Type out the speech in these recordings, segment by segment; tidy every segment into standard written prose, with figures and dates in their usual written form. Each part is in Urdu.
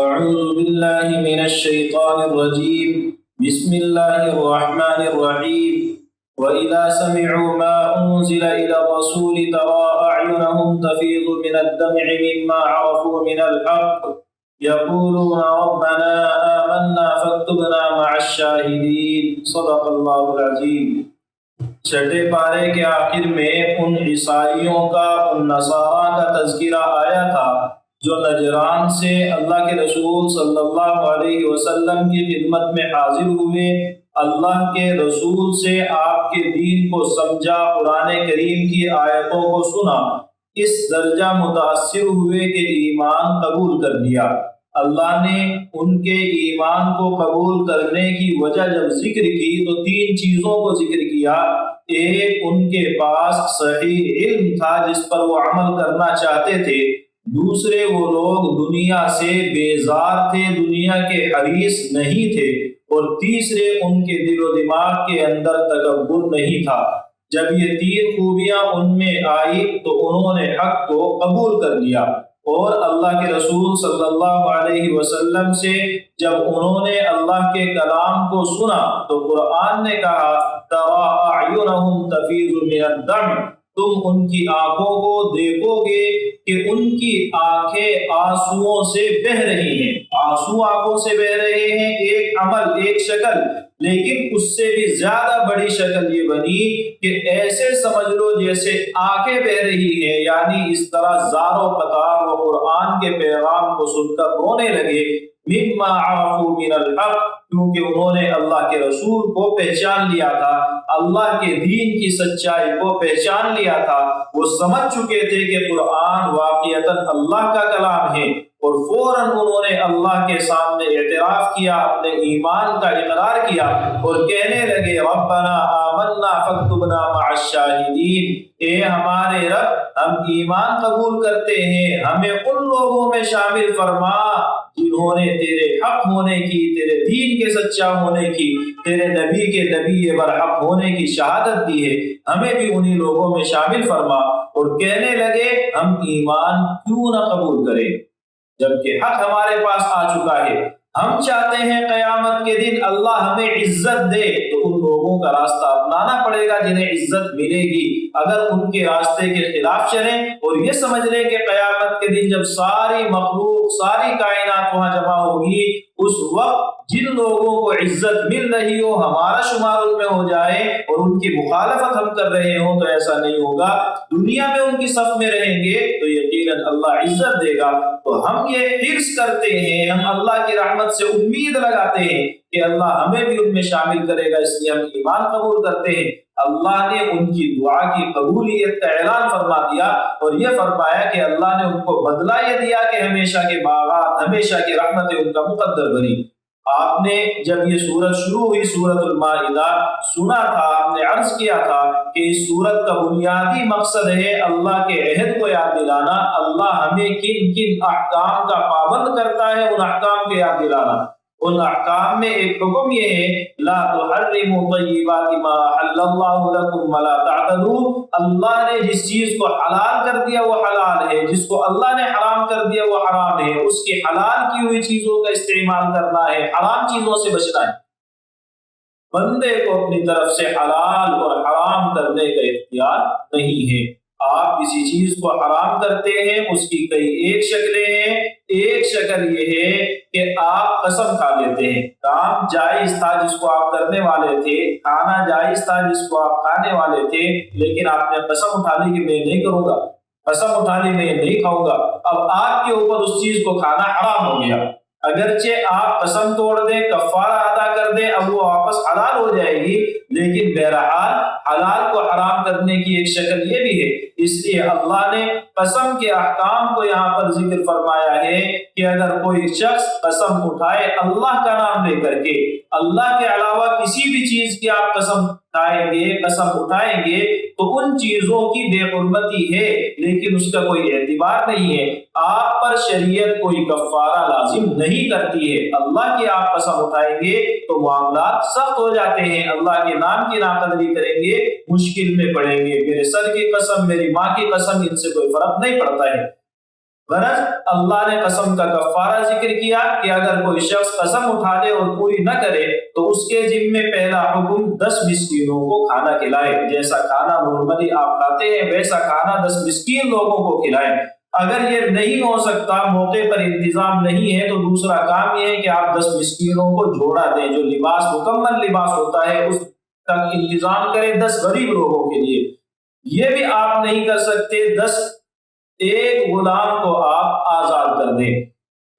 أعوذ بالله من الشيطان الرجيم بسم الله الرحمن الرحيم وإذا سمعوا ما أنزل إلى الرسول ترى أعينهم تفيض من الدمع مما عرفوا من الحق يقولون ربنا آمنا فاكتبنا مع الشاهدين صدق الله العظيم۔ چھٹے پارے کے آخر میں ان عیسائیوں کا، ان نصارہ کا تذکرہ آیا تھا جو نجران سے اللہ کے رسول صلی اللہ علیہ وسلم کی خدمت میں حاضر ہوئے، اللہ کے رسول سے آپ کے دین کو سمجھا، قرآن کریم کی آیتوں کو سنا، اس درجہ متاثر ہوئے کہ ایمان قبول کر لیا۔ اللہ نے ان کے ایمان کو قبول کرنے کی وجہ جب ذکر کی تو تین چیزوں کو ذکر کیا۔ ایک، ان کے پاس صحیح علم تھا جس پر وہ عمل کرنا چاہتے تھے۔ دوسرے، وہ لوگ دنیا سے بیزار تھے، دنیا کے حریص نہیں تھے۔ اور تیسرے، ان کے دل و دماغ کے اندر تکبر نہیں تھا۔ جب یہ تین خوبیاں ان میں آئی تو انہوں نے حق کو قبول کر لیا، اور اللہ کے رسول صلی اللہ علیہ وسلم سے جب انہوں نے اللہ کے کلام کو سنا تو قرآن نے کہا تَرَىٰ أَعْيُنَهُمْ تَفِيضُ مِنَ الدَّمْعِ، تم ان کی آنکھوں کو دیکھو گے کہ ان کی آنکھیں آنسوؤں سے بہہ رہی ہیں، آنسو آنکھوں سے بہہ رہے ہیں۔ ایک عمل، ایک شکل، لیکن اس سے بھی زیادہ بڑی شکل یہ بنی کہ ایسے سمجھ لو جیسے آنکھیں بہہ رہی ہیں، یعنی اس طرح زار و قطار وہ قرآن کے پیغام کو سن کر رونے لگے۔ مما عرفوا من الحق، کیونکہ انہوں نے اللہ کے رسول کو پہچان لیا تھا، اللہ کے دین کی سچائی کو پہچان لیا تھا۔ وہ سمجھ چکے تھے کہ قرآن واقعتاً اللہ کا کلام ہے، اور فوراً انہوں نے اللہ کے سامنے اعتراف کیا، اپنے ایمان کا اقرار کیا اور کہنے لگے ربنا آمنا فاکتبنا مع الشاہدین، اے ہمارے رب ہم ایمان قبول کرتے ہیں، ہمیں ان لوگوں میں شامل فرما جنہوں نے تیرے حق ہونے کی، تیرے دین کے سچا ہونے کی، تیرے نبی کے نبی برحق ہونے کی شہادت دی ہے، ہمیں بھی انہی لوگوں میں شامل فرما۔ اور کہنے لگے ہم ایمان کیوں نہ قبول کریں جبکہ حق ہمارے پاس آ چکا ہے۔ ہم چاہتے ہیں قیامت کے دن اللہ ہمیں عزت دے تو ان لوگوں کا راستہ اپنانا پڑے گا جنہیں عزت ملے گی۔ اگر ان کے راستے کے خلاف چلیں اور یہ سمجھ لیں کہ قیامت کے دن جب ساری مخلوق، ساری کائنات وہاں جمع ہوگی، اس وقت جن لوگوں کو عزت مل رہی ہو ہمارا شمار ان میں ہو جائے اور ان کی مخالفت ہم کر رہے ہوں، تو ایسا نہیں ہوگا۔ دنیا میں ان کی صف میں رہیں گے تو یقیناً اللہ عزت دے گا۔ تو ہم یہ حرص کرتے ہیں، ہم اللہ کی رحمت سے امید لگاتے ہیں کہ اللہ ہمیں بھی ان میں شامل کرے گا، اس لیے ہم ایمان قبول کرتے ہیں۔ اللہ نے ان کی دعا کی قبولیت کا اعلان فرما دیا اور یہ فرمایا کہ اللہ نے ان کو بدلہ یہ دیا کہ ہمیشہ کے باغات، ہمیشہ کی رحمتیں ان کا مقدر بنی۔ آپ نے جب یہ سورت شروع ہوئی، سورت المائدہ سنا تھا، آپ نے عرض کیا تھا کہ اس سورت کا بنیادی مقصد ہے اللہ کے عہد کو یاد دلانا، اللہ ہمیں کن کن احکام کا پابند کرتا ہے ان احکام کے یاد دلانا۔ ان احکام میں ایک حکم یہ ہے لا تحرموا طیبات ما احل اللہ لکم ولا تعتدوا، اللہ نے جس چیز کو حلال کر دیا وہ حلال ہے، جس کو اللہ نے حرام کر دیا وہ حرام ہے، اس کی حلال کی ہوئی چیزوں کا استعمال کرنا ہے، حرام چیزوں سے بچنا ہے۔ بندے کو اپنی طرف سے حلال اور حرام کرنے کا اختیار نہیں ہے۔ آپ کسی چیز کو حرام کرتے ہیں، اس کی کئی ایک شکلیں ہیں۔ ایک شکل یہ ہے کہ آپ قسم کھا لیتے ہیں، کام جائز تھا جس کو آپ کرنے والے تھے، کھانا جائز تھا جس کو آپ کھانے والے تھے، لیکن آپ نے قسم اٹھا لی کہ میں نہیں کروں گا، قسم اٹھا لی میں نہیں کھاؤں گا۔ اب آپ کے اوپر اس چیز کو کھانا حرام ہو گیا، اگرچہ آپ قسم توڑ دیں، کفارہ ادا کر دیں، اب وہ واپس حلال ہو جائے گی، لیکن بہرحال حلال کو حرام کرنے کی ایک شکل یہ بھی ہے۔ اس لیے اللہ نے قسم کے احکام کو یہاں پر ذکر فرمایا ہے کہ اگر کوئی شخص قسم اٹھائے اللہ کا نام لے کر کے، اللہ کے علاوہ کسی بھی چیز کی آپ قسم اٹھائیں گے تو ان چیزوں کی بے حرمتی ہے، لیکن اس کا کوئی اعتبار نہیں ہے، آپ پر شریعت کوئی کفارہ لازم نہیں کرتی ہے۔ اللہ کی آپ قسم اٹھائیں گے تو معاملات سخت ہو جاتے ہیں، اللہ کے نام کی ناقدری کریں گے مشکل میں پڑیں گے۔ میرے سر کی قسم، میری ماں کی قسم، ان سے کوئی فرق نہیں پڑتا ہے۔ غرض اللہ نے قسم کا کفارہ ذکر کیا کہ اگر کوئی شخص قسم اٹھا لے اور پوری نہ کرے تو اس کے ذمے پہلا حکم 10 مسکینوں کو کھانا کھلائے، جیسا کھانا نارملی آپ کھاتے ہیں ویسا کھانا 10 مسکین لوگوں کو کھلائیں۔ اگر یہ نہیں ہو سکتا، موقع پر انتظام نہیں ہے، تو دوسرا کام یہ ہے کہ آپ 10 مسکینوں کو جوڑا دیں، جو لباس مکمل لباس ہوتا ہے اس تک انتظام کریں 10 غریب لوگوں کے لیے۔ یہ بھی آپ نہیں کر سکتے، 10 ایک غلام کو آپ آزاد کر دیں،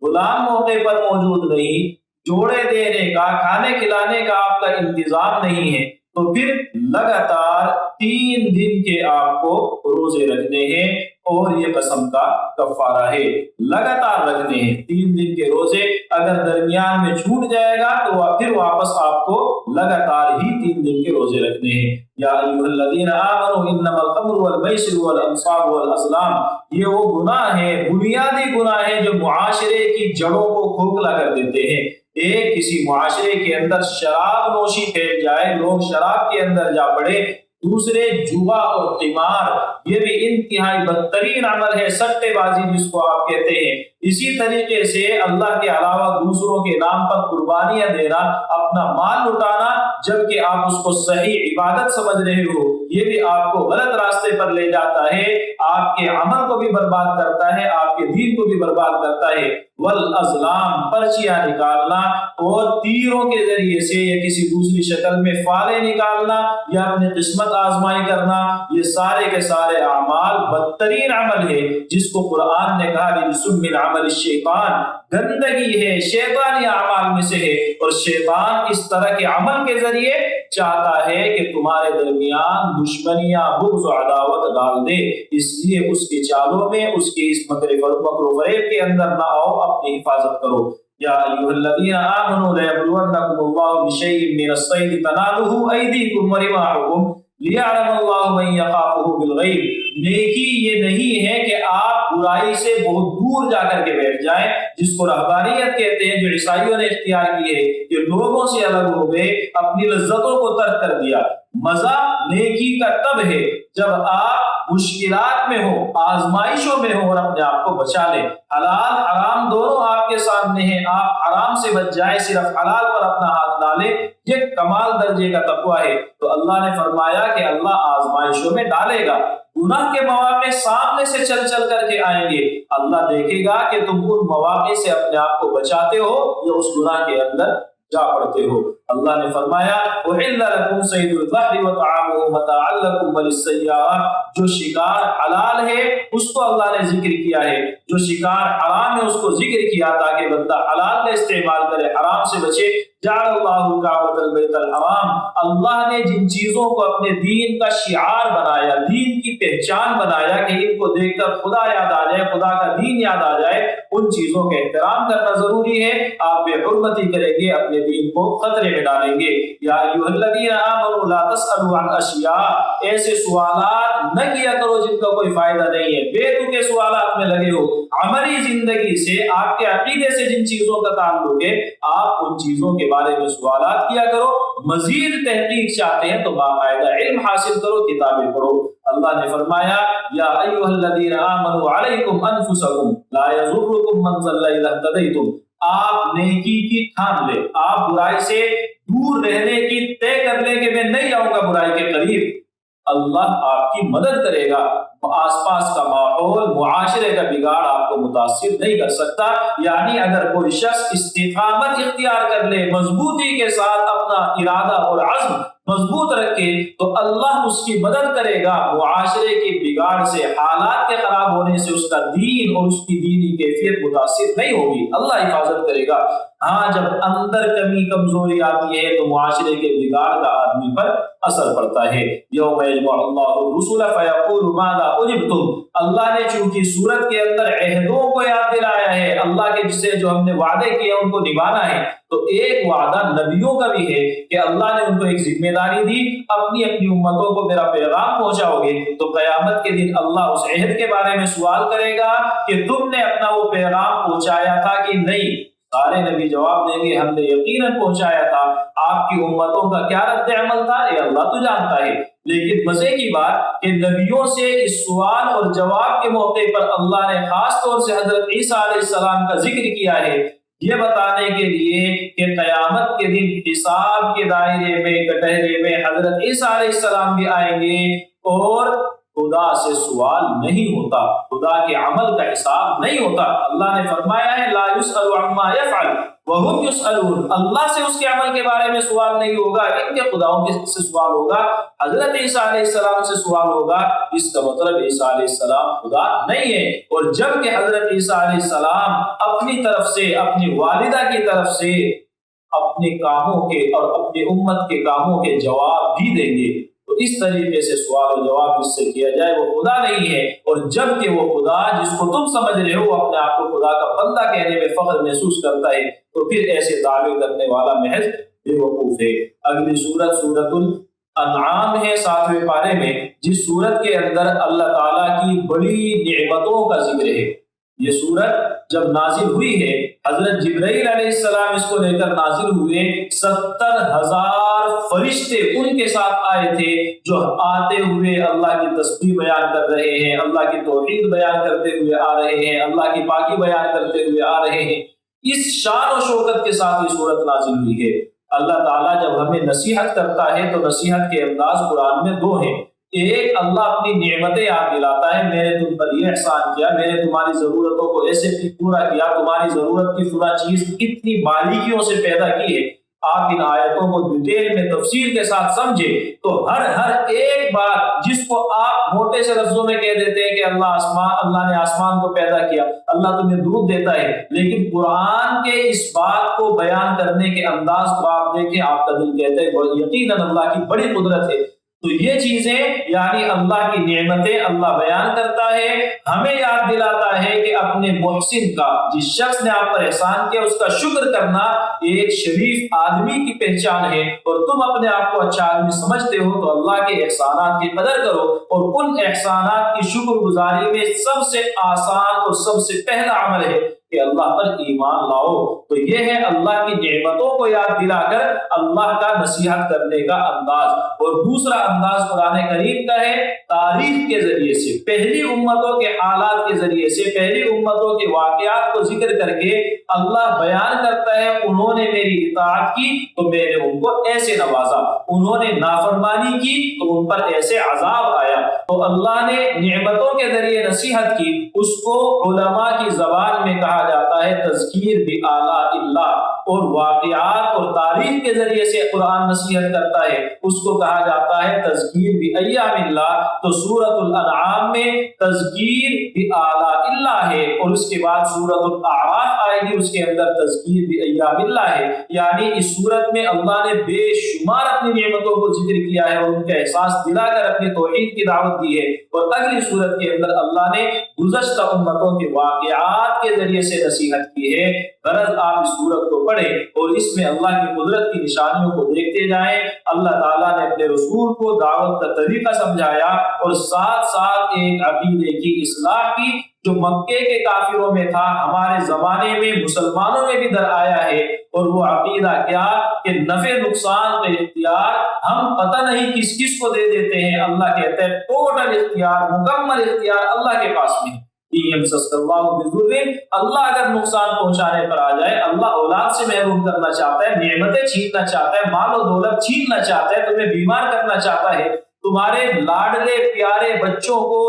غلام موقع پر موجود نہیں، جوڑے دینے کا کھانے کھلانے کا آپ کا انتظام نہیں ہے، تو پھر لگاتار 3 دن کے آپ کو روزے رکھنے ہیں، اور یہ قسم کا کفارہ ہے، لگاتار رکھنے ہیں 3 دن کے روزے۔ اگر درمیان میں چھوٹ جائے گا تو پھر واپس آپ کو لگاتار ہی 3 دن کے روزے رکھنے ہیں۔ یا ایھا الذین آمنوا انما الخمر والمیسر والانصاب والازلام، یہ وہ گناہ ہیں، بنیادی گناہ ہیں جو معاشرے کی جڑوں کو کھوکھلا کر دیتے ہیں۔ ایک کسی معاشرے کے اندر شراب نوشی پھیل جائے، لوگ شراب کے اندر جا پڑے، دوسرے جوا اور قمار، یہ بھی انتہائی بدترین عمل ہے، سٹے بازی جس کو آپ کہتے ہیں۔ اسی طریقے سے اللہ کے علاوہ دوسروں کے نام پر قربانیاں دینا، اپنا مال لٹانا جبکہ آپ اس کو صحیح عبادت سمجھ رہے ہو، یہ بھی آپ کو غلط راستے پر لے جاتا ہے، آپ کے عمل کو بھی برباد کرتا ہے، آپ کے دین کو بھی برباد کرتا ہے۔ والازلام، پرچیاں نکالنا اور تیروں کے ذریعے سے یا کسی دوسری شکل میں فالے نکالنا یا اپنی قسمت آزمائی کرنا، یہ سارے کے سارے اعمال بدترین عمل ہے، جس کو قرآن نے کہا رجس من عمل الشیطان، گندگی ہے، شیطانی اعمال میں سے ہے، اور شیطان اس طرح کے عمل کے ذریعے چاہتا ہے کہ تمہارے درمیان دشمنیاں، بغض و عداوت ڈال دے، اس لیے اس کی چالوں میں، اس کی اس مکر و فریب کے اندر نہ آؤ، اپنی حفاظت کرو۔ یا ایھا الذین آمنوا لیبلونکم اللہ بشیء من الصید تنالہ ایدیکم ورماحکم لیعلم اللہ من یخافہ بالغیب۔ نیکی یہ نہیں ہے کہ آپ برائی سے بہت دور جا کر کے بیٹھ جائیں، جس کو رہبانیت کہتے ہیں، جو عیسائیوں نے اختیار کی ہے، کہ لوگوں سے الگ ہو گئے، اپنی لذتوں کو ترک کر دیا۔ مزہ نیکی کا تب ہے جب آپ مشکلات میں ہو، آزمائشوں میں ہو، اور اپنے آپ کو بچا لیں۔ حلال حرام دونوں آپ کے سامنے ہیں، آپ حرام سے بچ جائیں، صرف حلال پر اپنا ہاتھ ڈالیں، یہ کمال درجے کا تقویٰ ہے۔ تو اللہ نے فرمایا کہ اللہ آزمائشوں میں ڈالے گا، گناہ کے مواقع سامنے سے چل چل کر کے آئیں گے، اللہ دیکھے گا کہ تم ان مواقع سے اپنے آپ کو بچاتے ہو یا اس گناہ کے اندر جا پڑتے ہو۔ اللہ نے فرمایا احل لکم صید البحر وطعامہ متاعا لکم وللسیارہ، جو شکار حلال ہے اس کو اللہ نے ذکر کیا ہے، جو شکار حرام ہے اس کو ذکر کیا تاکہ بندہ حلال کا استعمال کرے، حرام سے بچے۔ جعل اللہ الکعبۃ البیت الحرام، اللہ نے جن چیزوں کو اپنے دین کا شعار بنایا، دین کی پہچان بنایا کہ ان کو دیکھ کر خدا یاد آ جائے، خدا کا دین یاد آ جائے، ان چیزوں کا احترام کرنا ضروری ہے۔ آپ بے حرمتی کریں گے، اپنے دین کو خطرے میں ڈالیں گے۔ یا ایھا الذین آمنوا لا تسألوا عن اشیاء، ایسے سوالات نہ کیا کرو جن کا کوئی فائدہ نہیں ہے، بے تکے سوالات میں لگے ہو۔ عملی زندگی سے، آپ کے عقیدے سے جن چیزوں کا تعلق ہے، آپ ان چیزوں کے بارے میں سوالات کیا کرو۔ مزید تحقیق چاہتے ہیں تو باقاعدہ علم حاصل کرو، کتابیں پڑھو۔ اللہ نے فرمایا یا ایھا الذین آمنوا علیکم انفسکم لا یضرکم من ضل اذا اہتدیتم، آپ نیکی کی ٹھان لیں، آپ برائی سے دور رہنے کی طے کر لیں کہ میں نہیں آؤں گا برائی کے قریب، اللہ آپ کی مدد کرے گا۔ آس پاس کا ماحول، معاشرے کا بگاڑ آپ کو متاثر نہیں کر سکتا۔ یعنی اگر کوئی شخص استقامت اختیار کر لے، مضبوطی کے ساتھ اپنا ارادہ اور عزم مضبوط رکھے، تو اللہ اس کی مدد کرے گا، معاشرے کے بگاڑ سے، حالات کے خراب ہونے سے اس کا دین اور اس کی دینی کیفیت متاثر نہیں ہوگی، اللہ حفاظت کرے گا۔ ہاں جب اندر کمی کمزوری آتی ہے تو معاشرے کے بگاڑ کا آدمی پر اثر پڑتا ہے۔ یوم یجمع اللہ الرسل فیقول ماذا اجبتم، اللہ نے چونکہ سورت کے اندر عہدوں کو یاد دلایا ہے، اللہ کے جسے جو ہم نے وعدے کیے ان کو نبھانا ہے، تو ایک وعدہ نبیوں کا بھی ہے کہ اللہ نے ان کو ایک ذمہ داری دی، اپنی اپنی امتوں کو میرا پیغام پہنچاؤ گے، تو قیامت کے دن اللہ اس عہد کے بارے میں سوال کرے گا کہ تم نے اپنا وہ پیغام پہنچایا تھا کہ نہیں۔ سارے نبی جواب دیں گے ہم نے یقیناً پہنچایا تھا۔ آپ کی امتوں کا کیا رد عمل تھا یہ اللہ تو جانتا ہے۔ لیکن مزے کی بات کہ نبیوں سے اس سوال اور جواب کے موقع پر اللہ نے خاص طور سے حضرت عیسیٰ علیہ السلام کا ذکر کیا ہے، یہ بتانے کے لیے کہ قیامت کے دن حساب کے دائرے میں کٹہرے میں حضرت عیسیٰ علیہ السلام بھی آئیں گے اور خدا سے سوال نہیں ہوتا، خدا کے عمل کا حساب نہیں ہوتا۔ اللہ نے فرمایا ہے لا يسأل عما يفعل وهم يسألون، اللہ سے اس کے عمل کے بارے میں سوال نہیں ہوگا، ان کے خداؤں سے سوال ہوگا، حضرت عیسیٰ علیہ السلام سے سوال ہوگا۔ اس کا مطلب عیسیٰ علیہ السلام خدا نہیں ہے۔ اور جب کہ حضرت عیسیٰ علیہ السلام اپنی طرف سے، اپنی والدہ کی طرف سے اپنے کاموں کے اور اپنی امت کے کاموں کے جواب بھی دیں گے، تو اس طریقے سے سوال و جواب جس سے کیا جائے وہ خدا نہیں ہے۔ اور جب کہ وہ خدا جس کو تم سمجھ رہے ہو اپنے آپ کو خدا کا بندہ کہنے میں فخر محسوس کرتا ہے، تو پھر ایسے دعوے کرنے والا محض بے وقوف ہے۔ اگلی سورت سورۃ الانعام ہے 7ویں پارے میں، جس سورت کے اندر اللہ تعالیٰ کی بڑی نعمتوں کا ذکر ہے۔ یہ سورت جب نازل ہوئی ہے، حضرت جبرائیل علیہ السلام اس کو لے کر نازل ہوئے، 70,000 فرشتے ان کے ساتھ آئے تھے جو آتے ہوئے اللہ کی تسبیح بیان کر رہے ہیں، اللہ کی توحید بیان کرتے ہوئے آ رہے ہیں، اللہ کی پاکی بیان کرتے ہوئے آ رہے ہیں۔ اس شان و شوکت کے ساتھ یہ سورت نازل ہوئی ہے۔ اللہ تعالیٰ جب ہمیں نصیحت کرتا ہے تو نصیحت کے انداز قرآن میں دو ہیں۔ ایک، اللہ اپنی نعمتیں یاد دلاتا ہے، میں نے تم پر یہ احسان کیا، میں نے تمہاری ضرورتوں کو ایسے پورا کیا، تمہاری ضرورت کی فلاں چیز اتنی باریکیوں سے پیدا کی ہے۔ آپ ان آیتوں کو ڈیٹیل میں تفصیل کے ساتھ سمجھے تو ہر ایک بات جس کو آپ موٹے سے لفظوں میں کہہ دیتے ہیں کہ اللہ نے آسمان کو پیدا کیا، اللہ تمہیں دودھ دیتا ہے، لیکن قرآن کے اس بات کو بیان کرنے کے انداز کو آپ دیکھیں، آپ کا دل کہتا ہے یقیناً اللہ کی بڑی قدرت ہے۔ تو یہ چیزیں یعنی اللہ کی نعمتیں اللہ بیان کرتا ہے، ہمیں یاد دلاتا ہے کہ اپنے محسن کا، جس شخص نے آپ پر احسان کیا اس کا شکر کرنا ایک شریف آدمی کی پہچان ہے۔ اور تم اپنے آپ کو اچھا آدمی سمجھتے ہو تو اللہ کے احسانات کی قدر کرو، اور ان احسانات کی شکر گزاری میں سب سے آسان اور سب سے پہلا عمل ہے کہ اللہ پر ایمان لاؤ۔ تو یہ ہے اللہ کی نعمتوں کو یاد دلا کر اللہ کا نصیحت کرنے کا انداز۔ اور دوسرا انداز قرآن کریم کا ہے تاریخ کے ذریعے سے، پہلی امتوں کے حالات کے ذریعے سے، پہلی امتوں کے واقعات کو ذکر کر کے اللہ بیان کرتا ہے انہوں نے میری اطاعت کی تو میں نے ان کو ایسے نوازا، انہوں نے نافرمانی کی تو ان پر ایسے عذاب آیا۔ تو اللہ نے نعمتوں کے ذریعے نصیحت کی، اس کو علماء کی زبان میں کہا جاتا ہے تذکیر بآلاء اللہ، اور واقعات اور تاریخ کے ذریعے سے قرآن نصیحت کرتا ہے اس کو کہا جاتا ہے تذکیر بایام اللہ۔ تو سورۃ الانعام میں تذکیر بآلاء اللہ ہے، اور اس کے بعد سورۃ الاعراف آئے گی، اس کے اندر تذکیر بایام اللہ ہے۔ یعنی اس سورت میں اللہ نے بے شمار اپنی نعمتوں کو ذکر کیا ہے اور ان کا احساس دلا کر اپنی توحید کی دعوت دی ہے۔ اور اگلی سورت کے اندر اللہ نے گزشتہ امتوں کے واقعات کے ذریعے سے نصیحت کی ہے۔ غرض آپ اس سورت کو پڑھیں اور اس میں اللہ کی قدرت کی نشانیوں کو دیکھتے جائیں۔ اللہ تعالیٰ نے اپنے رسول کو دعوت کا طریقہ سمجھایا اور ساتھ ساتھ ایک عقیدے کی اصلاح کی جو مکے کے کافروں میں تھا، ہمارے زمانے میں مسلمانوں میں بھی در آیا ہے۔ اور وہ عقیدہ کیا کہ نفع نقصان کا اختیار ہم پتہ نہیں کس کس کو دے دیتے ہیں، اللہ کہتا ہے ٹوٹل اختیار، مکمل اختیار اللہ کے پاس میں ہے۔ اللہ اگر نقصان پہنچانے پر آ جائے، اللہ اولاد سے محروم کرنا چاہتا ہے، نعمتیں چھیننا چاہتا ہے، مال و دولت چھیننا چاہتا ہے، تمہیں بیمار کرنا چاہتا ہے، تمہارے لاڈلے پیارے بچوں کو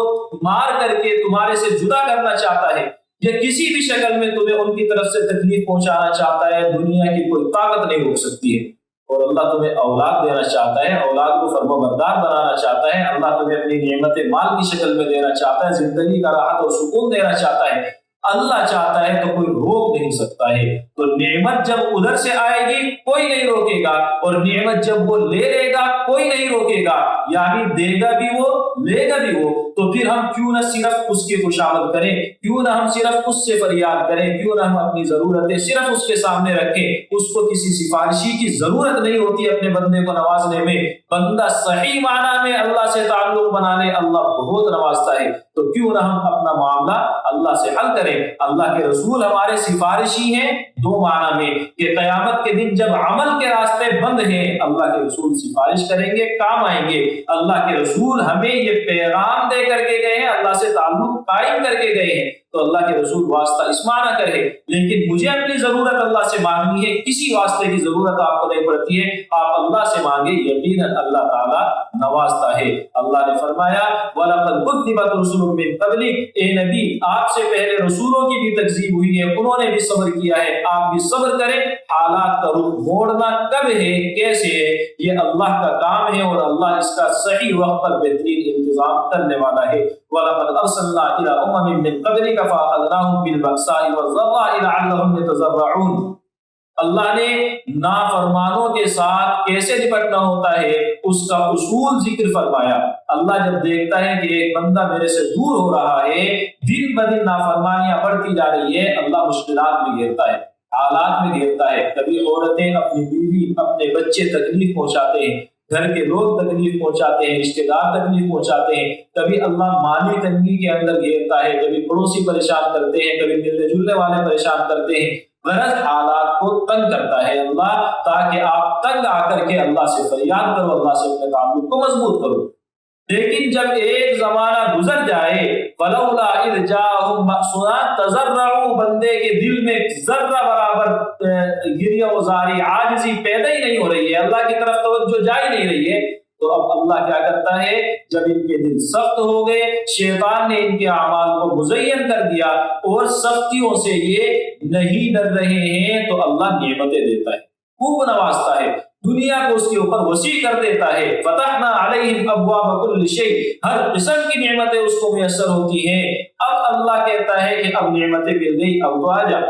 مار کر کے تمہارے سے جدا کرنا چاہتا ہے، یا کسی بھی شکل میں تمہیں ان کی طرف سے تکلیف پہنچانا چاہتا ہے، دنیا کی کوئی طاقت نہیں روک سکتی ہے۔ اور اللہ تمہیں اولاد دینا چاہتا ہے، اولاد کو فرما بردار بنانا چاہتا ہے، اللہ تمہیں اپنی نعمت مال کی شکل میں دینا چاہتا ہے، زندگی کا راحت اور سکون دینا چاہتا ہے، اللہ چاہتا ہے تو کوئی روک نہیں سکتا ہے۔ تو نعمت جب ادھر سے آئے گی کوئی نہیں روکے گا، اور نعمت جب وہ لے لے گا کوئی نہیں روکے گا، یعنی دے گا بھی وہ لے گا بھی وہ۔ تو پھر ہم کیوں نہ صرف اس کی خوشامد کریں، کیوں نہ ہم صرف اس سے فریاد کریں، کیوں نہ ہم اپنی ضرورتیں صرف اس کے سامنے رکھیں۔ اس کو کسی سفارشی کی ضرورت نہیں ہوتی اپنے بندے کو نوازنے میں، بندہ صحیح معنی میں اللہ سے تعلق بنا لے، اللہ بہت نوازتا ہے۔ تو کیوں نہ ہم اپنا معاملہ اللہ سے حل کریں۔ کرے۔ اللہ کے رسول ہمارے سفارشی ہیں دو معنی میں کہ قیامت کے دن جب عمل کے راستے بند ہیں اللہ کے رسول سفارش کریں گے، کام آئیں گے۔ اللہ کے رسول ہمیں یہ پیغام دے کر کے گئے ہیں، اللہ سے تعلق قائم کر کے گئے ہیں، تو اللہ کے رسول واسطہ اس معنی کرے۔ لیکن مجھے اپنی ضرورت اللہ سے مانگنی ہے، کسی واسطے کی ضرورت آپ کو نہیں پڑتی ہے، آپ اللہ سے مانگے، یقیناً اللہ تعالیٰ نوازتا ہے۔ اللہ نے فرمایا وَلَقَدْ كُذِّبَتْ رُسُلٌ مِّن قَبْلِكَ، اے نبی آپ سے پہلے رسولوں کی بھی تکذیب ہوئی ہے، انہوں نے بھی صبر کیا ہے، آپ بھی صبر کریں۔ حالات کا رخ موڑنا کب ہے، کیسے ہے، یہ اللہ کا کام ہے، اور اللہ اس کا صحیح وقت پر بہترین انتظام کرنے والا ہے۔ وَلَقَدْ أَرْسَلْنَا إِلَىٰ أُمَمٍ مِّن قَبْلِكَ فَأَخَذْنَاهُم بِالْبَأْسَاءِ وَالضَّرَّاءِ لَعَلَّهُمْ يَتَضَرَّعُونَ۔ اللہ نے نافرمانوں کے ساتھ کیسے نپٹنا ہوتا ہے اس کا اصول ذکر فرمایا۔ اللہ جب دیکھتا ہے کہ ایک بندہ میرے سے دور ہو رہا ہے، دن بدن نافرمانیاں بڑھتی جا رہی ہے، اللہ مشکلات میں گھیرتا ہے، حالات میں گھیرتا ہے۔ کبھی عورتیں اپنی بیوی اپنے بچے تکلیف پہنچاتے ہیں، گھر کے لوگ تکلیف پہنچاتے ہیں، رشتہ دار تکلیف پہنچاتے ہیں، کبھی اللہ مالی تنگی کے اندر گھیرتا ہے، کبھی پڑوسی پریشان کرتے ہیں، کبھی ملنے جلنے والے پریشان کرتے ہیں۔ غرض حالات کو تنگ کرتا ہے اللہ، تاکہ آپ تنگ آ کر کے اللہ سے فریاد کرو، اللہ سے اپنے تعلق کو مضبوط کرو۔ لیکن جب ایک زمانہ گزر جائے فلولا اذ جاءهم بأسنا تضرعوا، بندے کے دل میں ذرہ برابر گریہ و زاری عاجزی پیدا ہی نہیں ہو رہی ہے، اللہ کی طرف توجہ جا ہی نہیں رہی ہے، تو اب اللہ کیا کرتا ہے، جب ان کے دل سخت ہو گئے، شیطان نے ان کے اعمال کو مزین کر دیا اور سختیوں سے یہ نہیں ڈر رہے ہیں، تو اللہ نعمتیں دیتا ہے، خوب نوازتا ہے، دنیا کو اس کے اوپر وسیع کر دیتا ہے۔ فتحنا علیہم ابواب کل شیء، ہر قسم کی نعمتیں اس کو میسر ہوتی ہیں۔ اب اللہ کہتا ہے کہ اب نعمتیں مل گئی، اب تو آ جا۔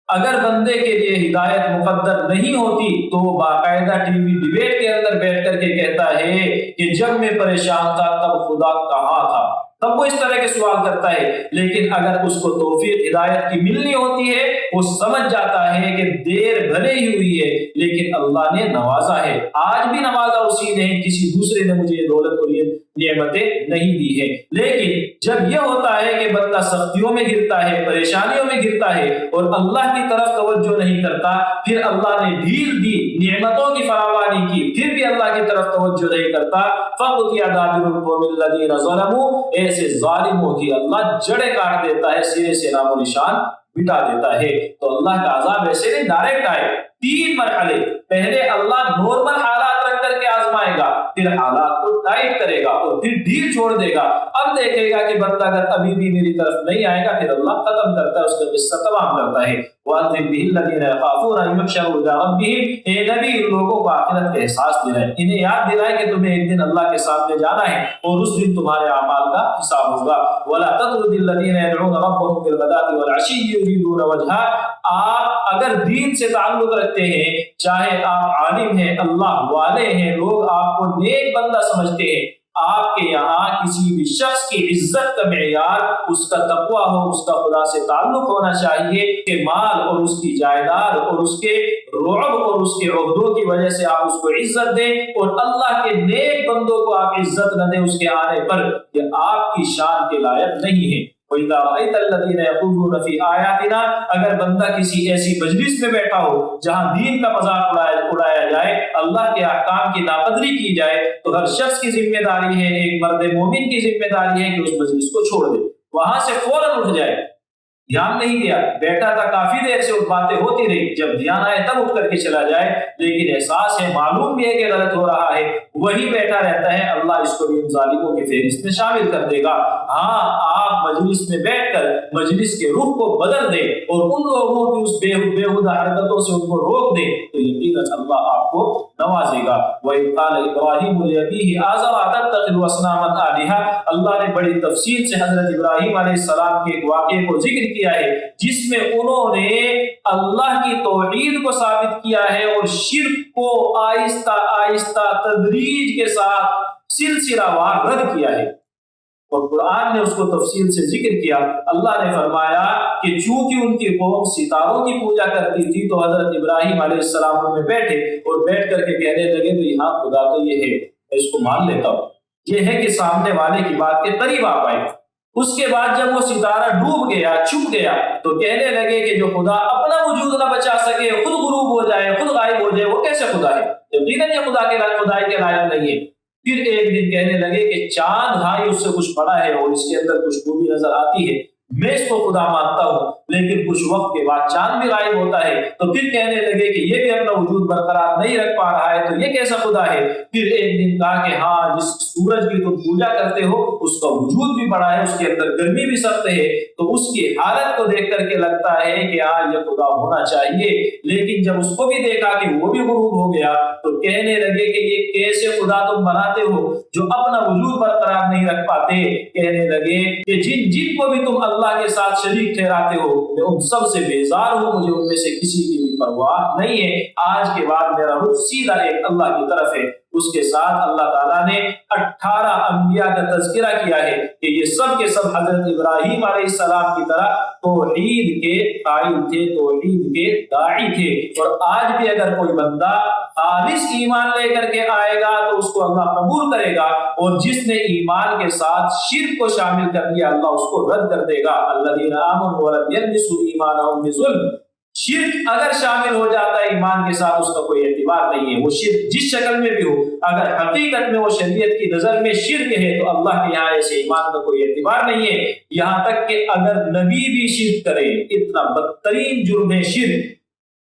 اگر بندے کے لیے ہدایت مقدر نہیں ہوتی تو وہ باقاعدہ ٹی وی ڈیبیٹ کے اندر بیٹھ کر کے کہتا ہے کہ جب میں پریشان تھا تب خدا کہاں تھا، تب وہ اس طرح کے سوال کرتا ہے۔ لیکن اگر اس کو توفیق ہدایت کی ملنی ہوتی ہے، وہ سمجھ جاتا ہے کہ دیر بھلے ہی ہوئی ہے لیکن اللہ نے نوازا ہے، آج بھی نوازا اسی نے، کسی دوسرے نے مجھے یہ دولت اور یہ نعمتیں نہیں دی ہے۔ لیکن جب یہ ہوتا ہے کہ بندہ سختیوں میں گرتا ہے، پریشانیوں میں گرتا ہے اور اللہ کی طرف توجہ نہیں کرتا، پھر اللہ نے ڈھیل دی، نعمتوں کی فراوانی کی، پھر بھی اللہ کی طرف توجہ نہیں کرتا، فَقُطِعَ دَابِرُ الْقَوْمِ الَّذِينَ ظَلَمُوا، ایسے ظالموں کی اللہ جڑیں کاٹ دیتا ہے، سرے سے نام و نشان مٹا دیتا ہے۔ تو اللہ کا عذاب ایسے نہیں ڈائریکٹ آئے، تین مرحلے، پہلے اللہ نارمل حالات رکھ کر کے آزمائے گا، پھر حالات کو ٹائٹ کرے گا اور پھر ڈھیل چھوڑ دے گا، اب دیکھے گا کہ بندہ اگر ابھی بھی میری طرف نہیں آئے گا، پھر اللہ ختم کرتا ہے، اس کا قصہ تمام کرتا ہے۔ وَأَنذِرْ بِهِ الَّذِينَ يَخَافُونَ أَن يُحْشَرُوا إِلَىٰ رَبِّهِمْ، اے نبی ان لوگوں کو آخرت کا احساس دلائیں، انہیں یاد دلائیں کہ تمہیں ایک دن اللہ کے سامنے جانا ہے اور اس دن تمہارے اعمال کا حساب ہوگا۔ وَلَا تَطْرُدِ الَّذِينَ يَدْعُونَ رَبَّهُمْ بِالْغَدَاةِ وَالْعَشِيِّ يُرِيدُونَ وَجْهَهُ، آپ اگر دین سے تعلق رکھتے ہیں، چاہے آپ عالم ہیں، اللہ والے ہیں، لوگ آپ کو نیک بندہ سمجھتے ہیں، آپ کے یہاں کسی بھی شخص کی عزت کا معیار اس کا تقویٰ ہو، اس کا خدا سے تعلق ہونا چاہیے کہ مال اور اس کی جائیداد اور اس کے رعب اور اس کے عہدوں کی وجہ سے آپ اس کو عزت دیں، اور اللہ کے نیک بندوں کو آپ عزت نہ دیں اس کے آنے پر، یہ آپ کی شان کے لائق نہیں ہے۔ وَإِذَا رَأَيْتَ الَّذِينَ يَخُوضُونَ فِي آيَاتِنَا، اگر بندہ کسی ایسی مجلس میں بیٹھا ہو جہاں دین کا مذاق اڑایا جائے، اللہ کے احکام کی ناقدری کی جائے، تو ہر شخص کی ذمہ داری ہے، ایک مرد مومن کی ذمہ داری ہے کہ اس مجلس کو چھوڑ دے، وہاں سے فوراً اٹھ جائے۔ دھیان نہیں دیا، بیٹھا تھا کافی دیر سے اور باتیں ہوتی رہی، جب دھیان آئے تب اٹھ کر کے چلا جائے، لیکن احساس ہے، معلوم بھی ہے کہ غلط ہو رہا ہے، وہی بیٹھا رہتا ہے، اللہ اس کو بھی ان ظالموں کی فہرست میں شامل کر دے گا۔ ہاں، آپ مجلس میں بیٹھ کر مجلس کے رخ کو بدل دیں اور ان لوگوں کی اس بےہودہ حرکتوں سے ان کو روک دیں، تو یقیناً اللہ آپ کو نوازے گا۔ وَإِذْ قَالَ إِبْرَاهِيمُ لِأَبِيهِ آزَرَ أَتَتَّخِذُ أَصْنَامًا آلِهَةً، اللہ نے بڑی تفصیل سے حضرت ابراہیم علیہ السلام کے ایک واقعے کو ذکر کیا ہے جس میں انہوں نے اللہ کی توحید کو ثابت کیا ہے اور شرک کو آہستہ آہستہ تدریج کے ساتھ سلسلہ وار رد کیا ہے، اور قرآن نے اس کو تفصیل سے ذکر کیا۔ اللہ نے فرمایا کہ چونکہ ان کی قوم ستاروں کی پوجا کرتی تھی، تو حضرت ابراہیم علیہ السلام میں بیٹھے اور بیٹھ کر کے کہنے لگے تو یہاں خدا تو یہ ہے، میں اس کو مان لیتا ہوں، یہ ہے کہ سامنے والے کی بات کے قریب آپ آئے، اس کے بعد جب وہ ستارہ ڈوب گیا، چھپ گیا، تو کہنے لگے کہ جو خدا اپنا وجود نہ بچا سکے، خود غروب ہو جائے، خود غائب ہو جائے، وہ کیسے خدا ہے؟ یقیناً یہ خدا کے خدائی کے لائق نہیں ہے۔ پھر ایک دن کہنے لگے کہ چاند ہائی اس سے کچھ بڑا ہے اور اس کے اندر کچھ خوبی نظر آتی ہے، میں اس کو خدا مانتا ہوں، لیکن کچھ وقت کے بعد چاند بھی غائب ہوتا ہے۔ تو پھر کہنے لگے کہ یہ بھی اپنا وجود برقرار نہیں رکھ پا رہا ہے، تو یہ کیسا خدا ہے؟ پھر ایک دن کہا کہ ہاں، جس سورج کی تم پوجا کرتے ہو اس کا وجود بھی بڑا ہے، اس کے اندر گرمی بھی سخت ہے، تو اس کی حالت کو دیکھ کر کے لگتا ہے کہ ہاں یہ خدا ہونا چاہیے۔ لیکن جب اس کو بھی دیکھا کہ وہ بھی غروب ہو گیا، تو کہنے لگے کہ یہ کیسے خدا تم بناتے ہو جو اپنا وجود برقرار نہیں رکھ پاتے؟ کہنے لگے کہ جن کو بھی تم اللہ کے ساتھ شریک ٹھہراتے ہو، میں ان سب سے بیزار ہوں، مجھے ان میں سے کسی کی بھی پرواہ نہیں ہے، آج کے بعد میرا رخ سیدھا ایک اللہ کی طرف ہے۔ اس کے ساتھ اللہ تعالیٰ نے 18 انبیاء کا تذکرہ کیا ہے کہ یہ سب کے سب حضرت ابراہیم علیہ السلام کی طرح توحید کے قائل تھے، توحید کے داعی تھے۔ اور آج بھی اگر کوئی بندہ خالص ایمان لے کر کے آئے گا تو اس کو اللہ قبول کرے گا، اور جس نے ایمان کے ساتھ شرک کو شامل کر دیا اللہ اس کو رد کر دے گا۔ الذین آمنوا ولم یلبسوا ایمانهم بظلم، شرک اگر شامل ہو جاتا ہے ایمان کے ساتھ اس کا کوئی اعتبار نہیں ہے، وہ شرک جس شکل میں بھی ہو، اگر حقیقت میں وہ شریعت کی نظر میں شرک ہے تو اللہ کے یہاں ایسے ایمان کا کوئی اعتبار نہیں ہے۔ یہاں تک کہ اگر نبی بھی شرک کرے، اتنا بدترین جرم ہے شرک،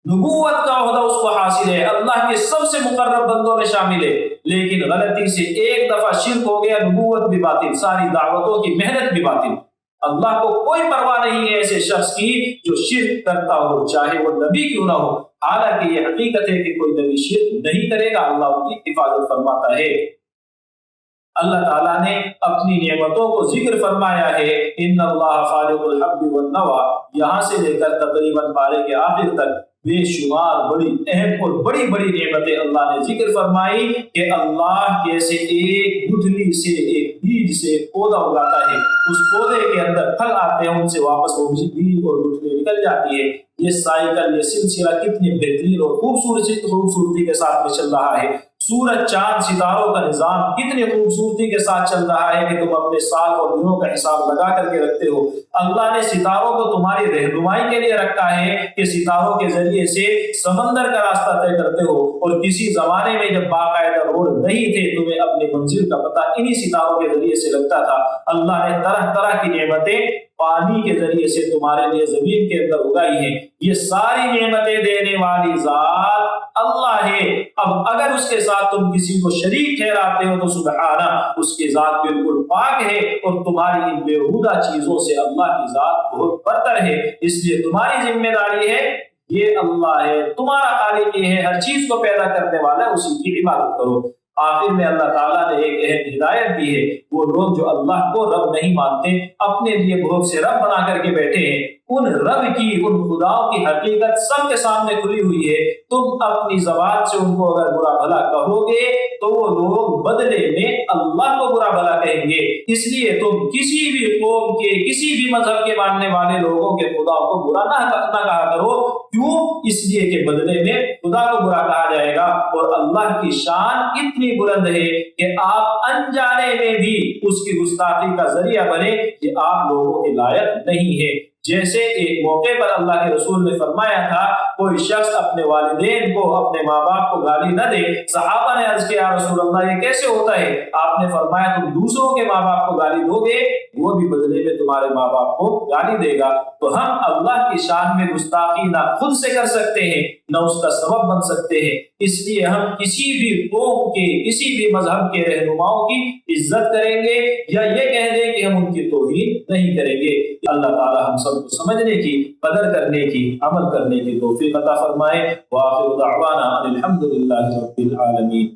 نبوت کا عہدہ اس کو حاصل ہے، اللہ کے سب سے مقرب بندوں میں شامل ہے، لیکن غلطی سے ایک دفعہ شرک ہو گیا، نبوت بھی باطل، ساری دعوتوں کی محنت بھی باطل۔ اللہ کو کوئی پرواہ نہیں ہے ایسے شخص کی جو شرک کرتا ہو، چاہے وہ نبی کیوں نہ ہو۔ حالانکہ یہ حقیقت ہے کہ کوئی نبی شرک نہیں کرے گا، اللہ ان کی حفاظت فرماتا ہے۔ اللہ تعالیٰ نے اپنی نعمتوں کو ذکر فرمایا ہے، ان اللہ خالق الحب والنوى، یہاں سے لے کر تقریباً پارے کے آخر تک بے شمار بڑی اہم اور بڑی بڑی نعمتیں اللہ نے ذکر فرمائی کہ اللہ کیسے ایک گٹھلی سے، ایک بیج سے ایک پودا اگاتا ہے، اس پودے کے اندر پھل آتے ہیں، ان سے واپس وہ بیج اور گٹھلی نکل جاتی ہے۔ یہ سائیکل، یہ سلسلہ کتنی بہترین اور خوبصورتی کے ساتھ میں چل رہا ہے۔ سورج، چاند، ستاروں کا نظام کتنی خوبصورتی کے ساتھ چل رہا ہے کہ تم اپنے سال اور دنوں کا حساب لگا کر کے رکھتے ہو۔ اللہ نے ستاروں کو تمہاری رہنمائی کے لیے رکھا ہے کہ ستاروں کے ذریعے سے سمندر کا راستہ طے کرتے ہو، اور کسی زمانے میں جب باقاعدہ روڈ نہیں تھے تمہیں اپنی منزل کا پتہ انہی ستاروں کے ذریعے سے لگتا تھا۔ اللہ نے طرح طرح کی نعمتیں پانی کے ذریعے سے تمہارے لیے زمین کے اندر اگائی ہیں۔ یہ ساری نعمتیں دینے والی ذات اللہ ہے۔ اب اگر اس کے ساتھ تم کسی کو شریک ٹھہراتے ہو تو سبحانہ، اس کی ذات بالکل پاک ہے، اور تمہاری ان بیہودہ چیزوں سے اللہ کی ذات بہت برتر ہے۔ اس لیے تمہاری ذمہ داری ہے، یہ اللہ ہے، تمہارا خالق یہ ہے، ہر چیز کو پیدا کرنے والا، اسی کی عبادت کرو۔ آخر میں اللہ تعالیٰ نے ایک اہم ہدایت دی ہے، وہ لوگ جو اللہ کو رب نہیں مانتے، اپنے لیے بہت سے رب بنا کر کے بیٹھے ہیں، ان رب کی، ان خداؤں کی حقیقت سب کے سامنے کھلی ہوئی ہے۔ تم اپنی زبان سے ان کو اگر برا بھلا کہو گے تو وہ لوگ بدلے میں اللہ کو برا بھلا کہیں گے۔ اس لیے تم کسی بھی قوم کے، کسی بھی مذہب کے ماننے والے لوگوں کے خداؤں کو برا نہ کہا کرو۔ کیوں؟ اس لیے کہ بدلے میں خدا کو برا کہا جائے گا، اور اللہ کی شان اتنی بلند ہے کہ آپ انجانے میں بھی اس کی گستاخی کا ذریعہ بنے، یہ آپ لوگوں کے لائق نہیں ہے۔ جیسے ایک موقع پر اللہ کے رسول نے فرمایا تھا، کوئی شخص اپنے والدین کو، اپنے ماں باپ کو گالی نہ دے۔ صحابہ نے عرض کیا، یا رسول اللہ یہ کیسے ہوتا ہے؟ آپ نے فرمایا، تم دوسروں کے ماں باپ کو گالی دو گے، وہ بھی بدلے میں تمہارے ماں باپ کو گالی دے گا۔ تو ہم اللہ کی شان میں گستاخی نہ خود سے کر سکتے ہیں، نہ اس کا سبب بن سکتے ہیں۔ اس لیے ہم کسی بھی قوم کے، کسی بھی مذہب کے رہنماؤں کی عزت کریں گے یا یہ کہہ دیں کہ ہم ان کی توہین نہیں کریں گے۔ اللہ تعالی ہم سب کو سمجھنے کی، قدر کرنے کی، عمل کرنے کی توفیق عطا فرمائے۔ وآخر دعوانا الحمد للہ رب العالمین۔